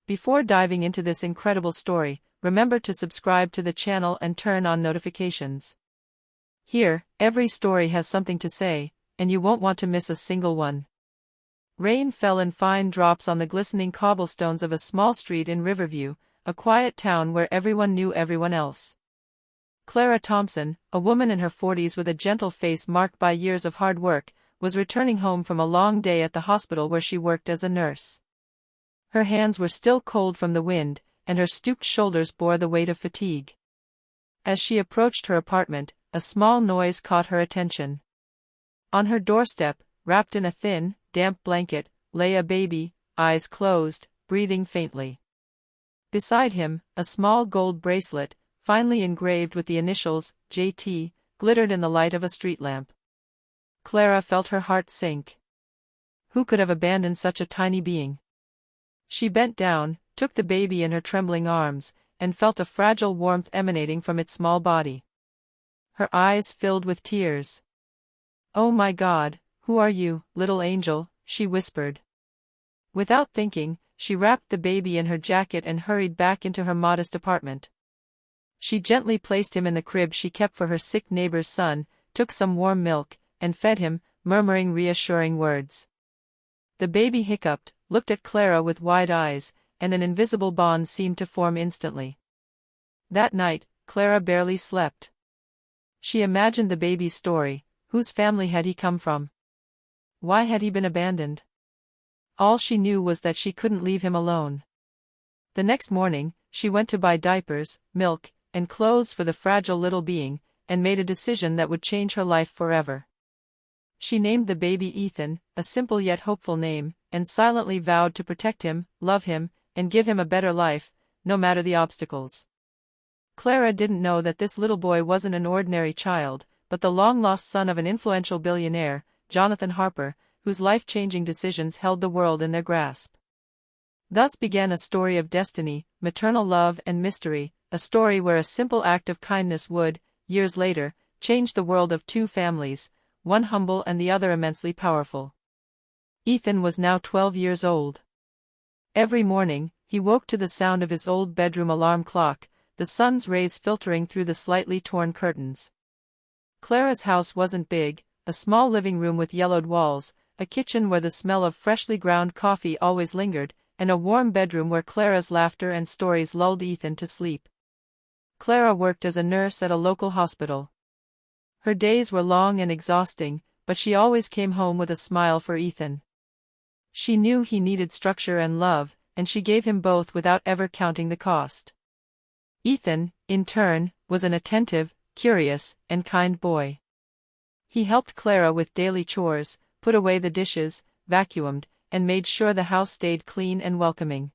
Before diving into this incredible story, remember to subscribe to the channel and turn on notifications. Here, every story has something to say, and you won't want to miss a single one. Rain fell in fine drops on the glistening cobblestones of a small street in Riverview, a quiet town where everyone knew everyone else. Clara Thompson, a woman in her 40s with a gentle face marked by years of hard work, was returning home from a long day at the hospital where she worked as a nurse. Her hands were still cold from the wind, and her stooped shoulders bore the weight of fatigue. As she approached her apartment, a small noise caught her attention. On her doorstep, wrapped in a thin, damp blanket, lay a baby, eyes closed, breathing faintly. Beside him, a small gold bracelet, finely engraved with the initials, JT, glittered in the light of a street lamp. Clara felt her heart sink. Who could have abandoned such a tiny being? She bent down, took the baby in her trembling arms, and felt a fragile warmth emanating from its small body. Her eyes filled with tears. "Oh my God, who are you, little angel?" she whispered. Without thinking, she wrapped the baby in her jacket and hurried back into her modest apartment. She gently placed him in the crib she kept for her sick neighbor's son, took some warm milk, and fed him, murmuring reassuring words. The baby hiccuped, looked at Clara with wide eyes, and an invisible bond seemed to form instantly. That night, Clara barely slept. She imagined the baby's story. Whose family had he come from? Why had he been abandoned? All she knew was that she couldn't leave him alone. The next morning, she went to buy diapers, milk, and clothes for the fragile little being, and made a decision that would change her life forever. She named the baby Ethan, a simple yet hopeful name, and silently vowed to protect him, love him, and give him a better life, no matter the obstacles. Clara didn't know that this little boy wasn't an ordinary child, but the long-lost son of an influential billionaire, Jonathan Harper, whose life-changing decisions held the world in their grasp. Thus began a story of destiny, maternal love and mystery, a story where a simple act of kindness would, years later, change the world of two families, one humble and the other immensely powerful. Ethan was now 12 years old. Every morning, he woke to the sound of his old bedroom alarm clock, the sun's rays filtering through the slightly torn curtains. Clara's house wasn't big, a small living room with yellowed walls, a kitchen where the smell of freshly ground coffee always lingered, and a warm bedroom where Clara's laughter and stories lulled Ethan to sleep. Clara worked as a nurse at a local hospital. Her days were long and exhausting, but she always came home with a smile for Ethan. She knew he needed structure and love, and she gave him both without ever counting the cost. Ethan, in turn, was an attentive, curious, and kind boy. He helped Clara with daily chores, put away the dishes, vacuumed, and made sure the house stayed clean and welcoming.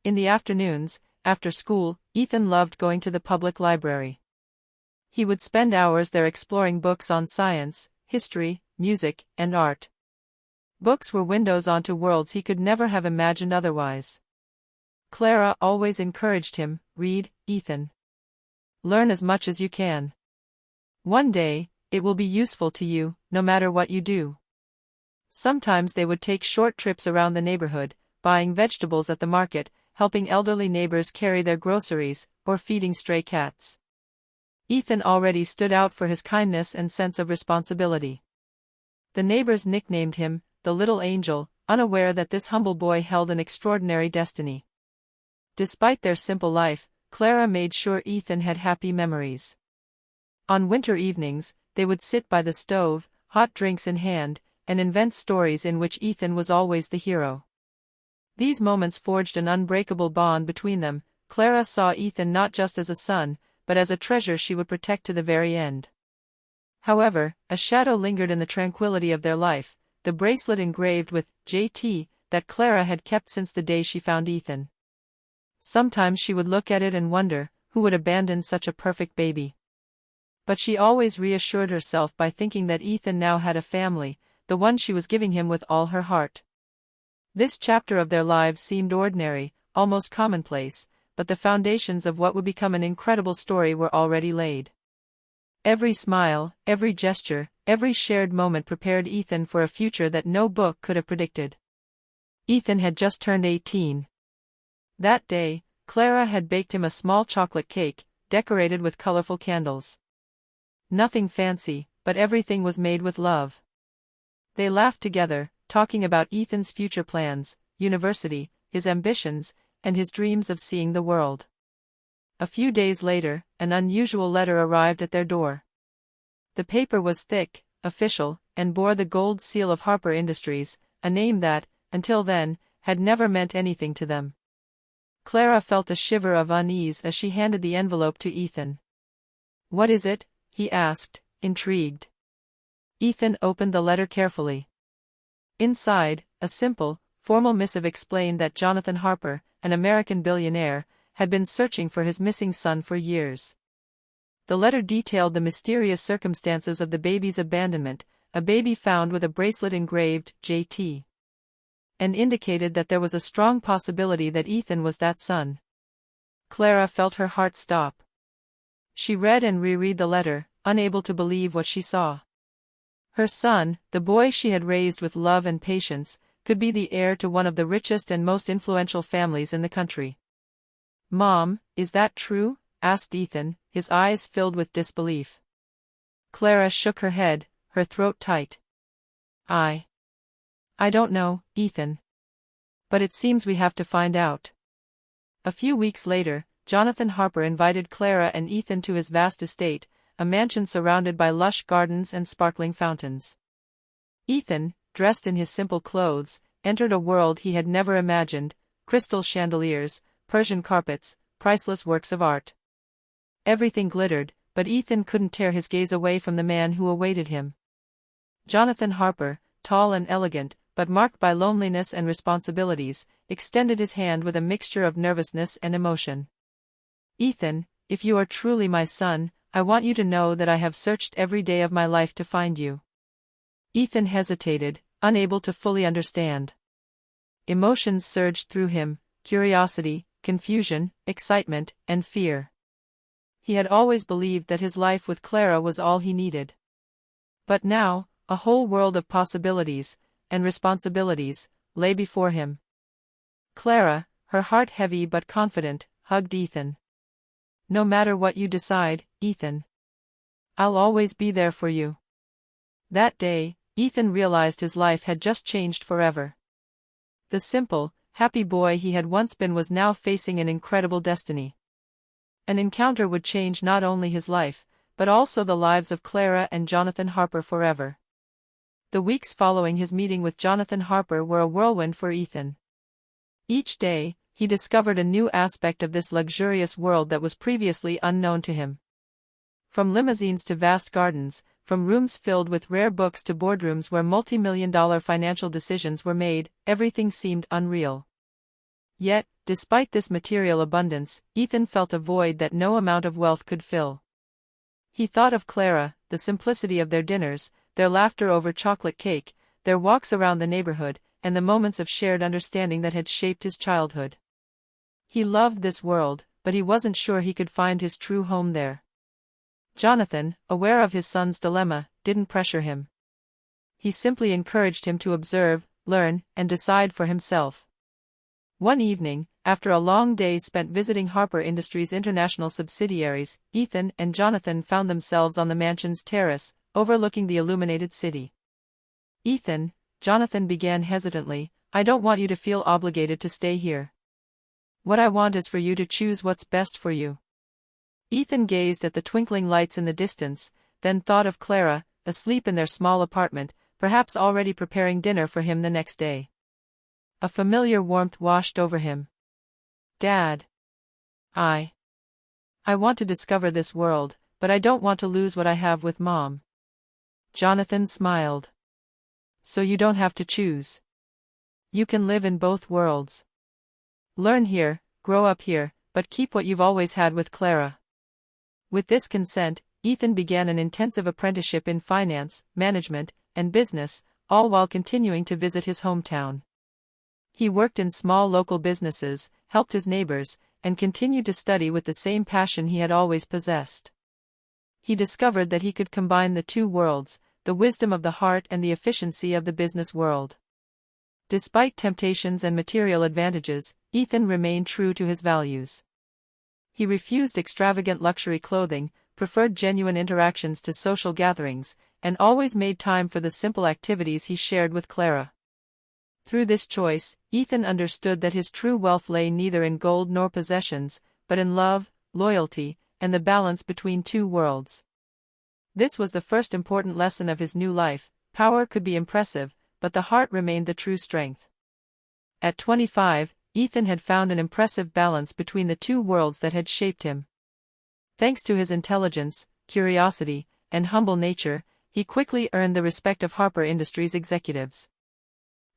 In the afternoons, after school, Ethan loved going to the public library. He would spend hours there exploring books on science, history, music, and art. Books were windows onto worlds he could never have imagined otherwise. Clara always encouraged him, "Read, Ethan. Learn as much as you can. One day, it will be useful to you, no matter what you do." Sometimes they would take short trips around the neighborhood, buying vegetables at the market, helping elderly neighbors carry their groceries, or feeding stray cats. Ethan already stood out for his kindness and sense of responsibility. The neighbors nicknamed him, the Little Angel, unaware that this humble boy held an extraordinary destiny. Despite their simple life, Clara made sure Ethan had happy memories. On winter evenings, they would sit by the stove, hot drinks in hand, and invent stories in which Ethan was always the hero. These moments forged an unbreakable bond between them. Clara saw Ethan not just as a son, but as a treasure she would protect to the very end. However, a shadow lingered in the tranquility of their life, the bracelet engraved with JT that Clara had kept since the day she found Ethan. Sometimes she would look at it and wonder, who would abandon such a perfect baby? But she always reassured herself by thinking that Ethan now had a family, the one she was giving him with all her heart. This chapter of their lives seemed ordinary, almost commonplace, but the foundations of what would become an incredible story were already laid. Every smile, every gesture, every shared moment prepared Ethan for a future that no book could have predicted. Ethan had just turned 18. That day, Clara had baked him a small chocolate cake, decorated with colorful candles. Nothing fancy, but everything was made with love. They laughed together, talking about Ethan's future plans, university, his ambitions, and his dreams of seeing the world. A few days later, an unusual letter arrived at their door. The paper was thick, official, and bore the gold seal of Harper Industries, a name that, until then, had never meant anything to them. Clara felt a shiver of unease as she handed the envelope to Ethan. "What is it?" he asked, intrigued. Ethan opened the letter carefully. Inside, a simple, formal missive explained that Jonathan Harper, an American billionaire, had been searching for his missing son for years. The letter detailed the mysterious circumstances of the baby's abandonment, a baby found with a bracelet engraved JT, and indicated that there was a strong possibility that Ethan was that son. Clara felt her heart stop. She read and reread the letter, unable to believe what she saw. Her son, the boy she had raised with love and patience, could be the heir to one of the richest and most influential families in the country. "Mom, is that true?" asked Ethan, his eyes filled with disbelief. Clara shook her head, her throat tight. I don't know, Ethan. But it seems we have to find out." A few weeks later, Jonathan Harper invited Clara and Ethan to his vast estate, a mansion surrounded by lush gardens and sparkling fountains. Ethan, dressed in his simple clothes, entered a world he had never imagined: crystal chandeliers, Persian carpets, priceless works of art. Everything glittered, but Ethan couldn't tear his gaze away from the man who awaited him. Jonathan Harper, tall and elegant, but marked by loneliness and responsibilities, extended his hand with a mixture of nervousness and emotion. "Ethan, if you are truly my son, I want you to know that I have searched every day of my life to find you." Ethan hesitated, unable to fully understand. Emotions surged through him: curiosity, confusion, excitement, and fear. He had always believed that his life with Clara was all he needed. But now, a whole world of possibilities, and responsibilities, lay before him. Clara, her heart heavy but confident, hugged Ethan. "No matter what you decide, Ethan, I'll always be there for you." That day, Ethan realized his life had just changed forever. The simple, happy boy he had once been was now facing an incredible destiny. An encounter would change not only his life, but also the lives of Clara and Jonathan Harper forever. The weeks following his meeting with Jonathan Harper were a whirlwind for Ethan. Each day, he discovered a new aspect of this luxurious world that was previously unknown to him. From limousines to vast gardens, from rooms filled with rare books to boardrooms where multi-million-dollar financial decisions were made, everything seemed unreal. Yet, despite this material abundance, Ethan felt a void that no amount of wealth could fill. He thought of Clara, the simplicity of their dinners, their laughter over chocolate cake, their walks around the neighborhood, and the moments of shared understanding that had shaped his childhood. He loved this world, but he wasn't sure he could find his true home there. Jonathan, aware of his son's dilemma, didn't pressure him. He simply encouraged him to observe, learn, and decide for himself. One evening, after a long day spent visiting Harper Industries' international subsidiaries, Ethan and Jonathan found themselves on the mansion's terrace, overlooking the illuminated city. "Ethan," Jonathan began hesitantly, "I don't want you to feel obligated to stay here. What I want is for you to choose what's best for you." Ethan gazed at the twinkling lights in the distance, then thought of Clara, asleep in their small apartment, perhaps already preparing dinner for him the next day. A familiar warmth washed over him. "Dad. I want to discover this world, but I don't want to lose what I have with Mom." Jonathan smiled. "So you don't have to choose. You can live in both worlds. Learn here, grow up here, but keep what you've always had with Clara." With this consent, Ethan began an intensive apprenticeship in finance, management, and business, all while continuing to visit his hometown. He worked in small local businesses, helped his neighbors, and continued to study with the same passion he had always possessed. He discovered that he could combine the two worlds, the wisdom of the heart and the efficiency of the business world. Despite temptations and material advantages, Ethan remained true to his values. He refused extravagant luxury clothing, preferred genuine interactions to social gatherings, and always made time for the simple activities he shared with Clara. Through this choice, Ethan understood that his true wealth lay neither in gold nor possessions, but in love, loyalty, and the balance between two worlds. This was the first important lesson of his new life. Power could be impressive, but the heart remained the true strength. At 25, Ethan had found an impressive balance between the two worlds that had shaped him. Thanks to his intelligence, curiosity, and humble nature, he quickly earned the respect of Harper Industries executives.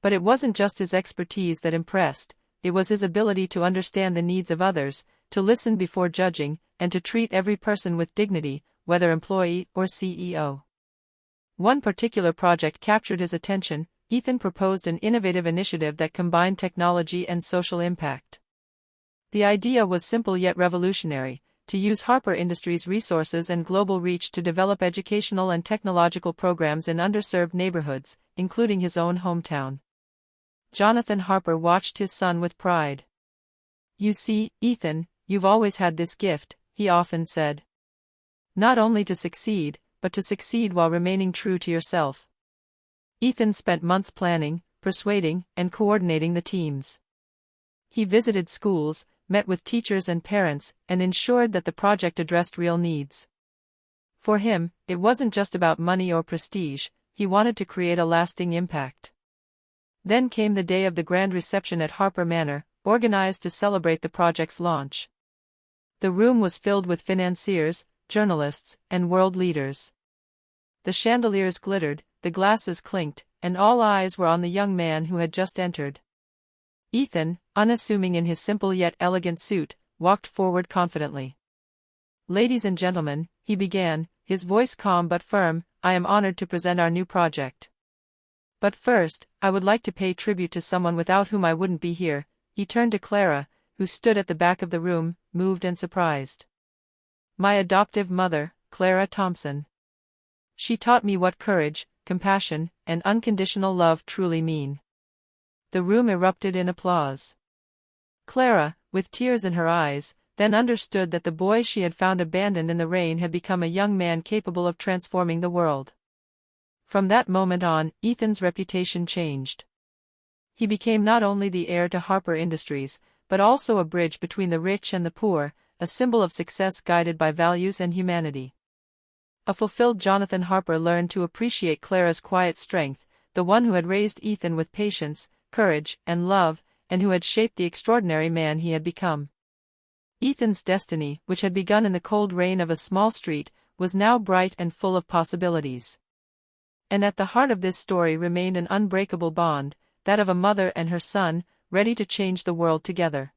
But it wasn't just his expertise that impressed, it was his ability to understand the needs of others, to listen before judging, and to treat every person with dignity, whether employee or CEO. One particular project captured his attention. Ethan proposed an innovative initiative that combined technology and social impact. The idea was simple yet revolutionary: to use Harper Industries' resources and global reach to develop educational and technological programs in underserved neighborhoods, including his own hometown. Jonathan Harper watched his son with pride. "You see, Ethan, you've always had this gift," he often said. "Not only to succeed, but to succeed while remaining true to yourself." Ethan spent months planning, persuading, and coordinating the teams. He visited schools, met with teachers and parents, and ensured that the project addressed real needs. For him, it wasn't just about money or prestige, he wanted to create a lasting impact. Then came the day of the grand reception at Harper Manor, organized to celebrate the project's launch. The room was filled with financiers, journalists, and world leaders. The chandeliers glittered, the glasses clinked, and all eyes were on the young man who had just entered. Ethan, unassuming in his simple yet elegant suit, walked forward confidently. "Ladies and gentlemen," he began, his voice calm but firm, "I am honored to present our new project. But first, I would like to pay tribute to someone without whom I wouldn't be here." He turned to Clara, who stood at the back of the room, moved and surprised. "My adoptive mother, Clara Thompson. She taught me what courage, compassion, and unconditional love truly mean." The room erupted in applause. Clara, with tears in her eyes, then understood that the boy she had found abandoned in the rain had become a young man capable of transforming the world. From that moment on, Ethan's reputation changed. He became not only the heir to Harper Industries, but also a bridge between the rich and the poor, a symbol of success guided by values and humanity. A fulfilled Jonathan Harper learned to appreciate Clara's quiet strength, the one who had raised Ethan with patience, courage, and love, and who had shaped the extraordinary man he had become. Ethan's destiny, which had begun in the cold rain of a small street, was now bright and full of possibilities. And at the heart of this story remained an unbreakable bond, that of a mother and her son, ready to change the world together.